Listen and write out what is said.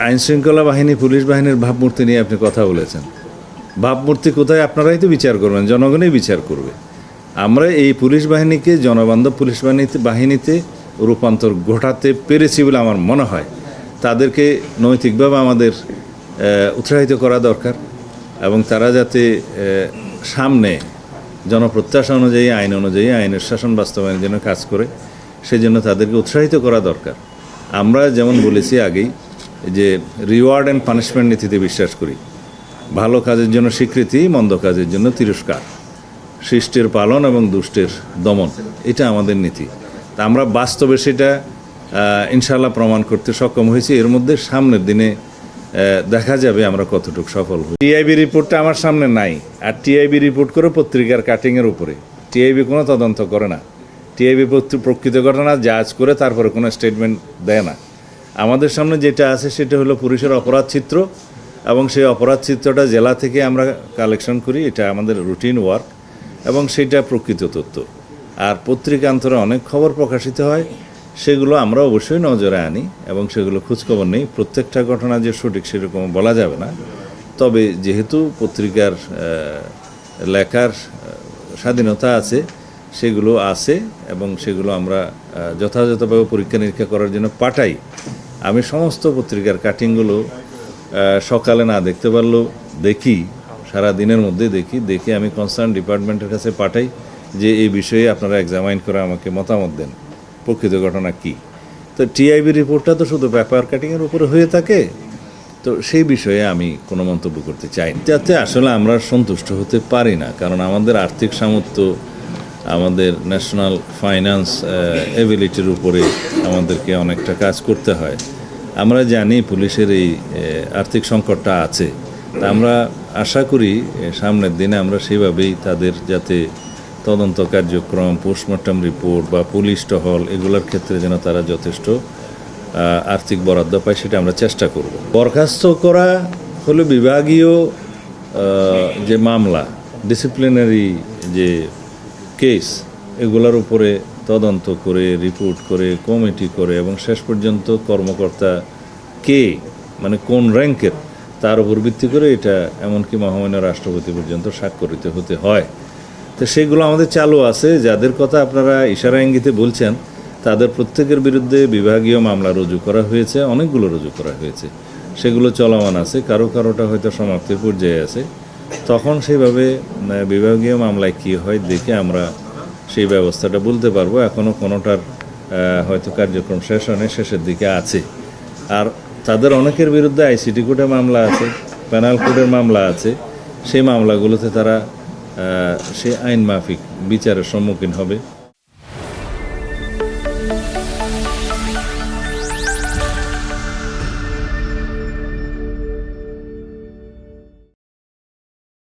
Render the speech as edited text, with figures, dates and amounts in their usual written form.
আইনশৃঙ্খলা বাহিনী, পুলিশ বাহিনীর ভাবমূর্তি নিয়ে আপনি কথা বলেছেন। ভাবমূর্তি কোথায়? আপনারাই তো বিচার করবেন, জনগণই বিচার করবে। আমরা এই পুলিশ বাহিনীকে জনবান্ধব পুলিশ বাহিনীতে রূপান্তর ঘটাতে পেরেছি বলে আমার মনে হয়। তাদেরকে নৈতিকভাবে আমাদের উৎসাহিত করা দরকার এবং তারা যাতে সামনে জনপ্রত্যাশা অনুযায়ী, আইন অনুযায়ী আইনের শাসন বাস্তবায়নের জন্য কাজ করে, সেজন্য তাদেরকে উৎসাহিত করা দরকার। আমরা যেমন বলেছি আগেই যে রিওয়ার্ড অ্যান্ড পানিশমেন্ট নীতিতে বিশ্বাস করি। ভালো কাজের জন্য স্বীকৃতি, মন্দ কাজের জন্য তিরস্কার, শিষ্টের পালন এবং দুষ্টের দমন, এটা আমাদের নীতি। তা আমরা বাস্তবে সেটা ইনশাআল্লাহ প্রমাণ করতে সক্ষম হয়েছি। এর মধ্যে সামনের দিনে দেখা যাবে আমরা কতটুকু সফল হই। টিআইবি রিপোর্টটা আমার সামনে নাই, আর টিআইবি রিপোর্ট করে পত্রিকার কাটিংয়ের উপরে। টিআইবি কোনো তদন্ত করে না, টিআইবি প্রকৃত ঘটনা জাজ করে তারপরে কোনো স্টেটমেন্ট দেয় না। আমাদের সামনে যেটা আছে সেটা হলো পুলিশের অপরাধ চিত্র, এবং সেই অপরাধ চিত্রটা জেলা থেকে আমরা কালেকশন করি, এটা আমাদের রুটিন ওয়ার্ক, এবং সেটা প্রকৃত তথ্য। আর পত্রিকান্তরে অনেক খবর প্রকাশিত হয়, সেগুলো আমরা অবশ্যই নজরে আনি এবং সেগুলো খোঁজখবর নেই। প্রত্যেকটা ঘটনা যে সঠিক সেরকম বলা যাবে না, তবে যেহেতু পত্রিকার লেখার স্বাধীনতা আছে, সেগুলো আছে এবং সেগুলো আমরা যথাযথভাবে পরীক্ষা নিরীক্ষা করার জন্য পাঠাই। আমি সমস্ত পত্রিকার কাটিংগুলো সকালে না দেখতে পারলেও দেখি, সারা দিনের মধ্যে দেখি আমি কনসার্ন ডিপার্টমেন্টের কাছে পাঠাই যে এই বিষয়ে আপনারা এক্সামাইন করে আমাকে মতামত দেন, প্রকৃত ঘটনা কী। তো টিআইবি রিপোর্টটা তো শুধু পেপার কাটিংয়ের উপরে হয়ে থাকে, তো সেই বিষয়ে আমি কোনো মন্তব্য করতে চাই না। যাতে আসলে আমরা সন্তুষ্ট হতে পারি না, কারণ আমাদের আর্থিক সামর্থ্য, আমাদের ন্যাশনাল ফাইন্যান্স এবিলিটির উপরে আমাদেরকে অনেকটা কাজ করতে হয়। আমরা জানি পুলিশের এই আর্থিক সংকটটা আছে, তা আমরা আশা করি সামনের দিনে আমরা সেভাবেই তাদের যাতে তদন্ত কার্যক্রম, পোস্টমর্টম রিপোর্ট বা পুলিশ টহল, এগুলোর ক্ষেত্রে যেন তারা যথেষ্ট আর্থিক বরাদ্দ পায়, সেটা আমরা চেষ্টা করব। বরখাস্ত করা হলো বিভাগীয় যে মামলা, ডিসিপ্লিনারি যে কেস, এগুলোর উপরে তদন্ত করে, রিপোর্ট করে, কমিটি করে এবং শেষ পর্যন্ত কর্মকর্তা কে, মানে কোন র্যাঙ্কের, তার উপর ভিত্তি করে এটা এমনকি মহামান্য রাষ্ট্রপতি পর্যন্ত স্বাক্ষরিত হতে হয়। তো সেগুলো আমাদের চালু আছে। যাদের কথা আপনারা ইশারা ইঙ্গিতে বলছেন, তাদের প্রত্যেকের বিরুদ্ধে বিভাগীয় মামলা রুজু করা হয়েছে, অনেকগুলো রুজু করা হয়েছে, সেগুলো চলমান আছে। কারোটা হয়তো সমাপ্তির পর্যায়ে আছে। তখন সেইভাবে বিভাগীয় মামলায় কী হয় দেখে আমরা সেই ব্যবস্থাটা বলতে পারবো। এখনও কোনোটার হয়তো কার্যক্রম শেষ হয়নি, শেষের দিকে আছে। আর তাদের অনেকের বিরুদ্ধে আইসিটি কোর্টে মামলা আছে, প্যানাল কোর্টের মামলা আছে। সেই মামলাগুলোতে তারা সে আইন মাফিক বিচারের সম্মুখীন হবে।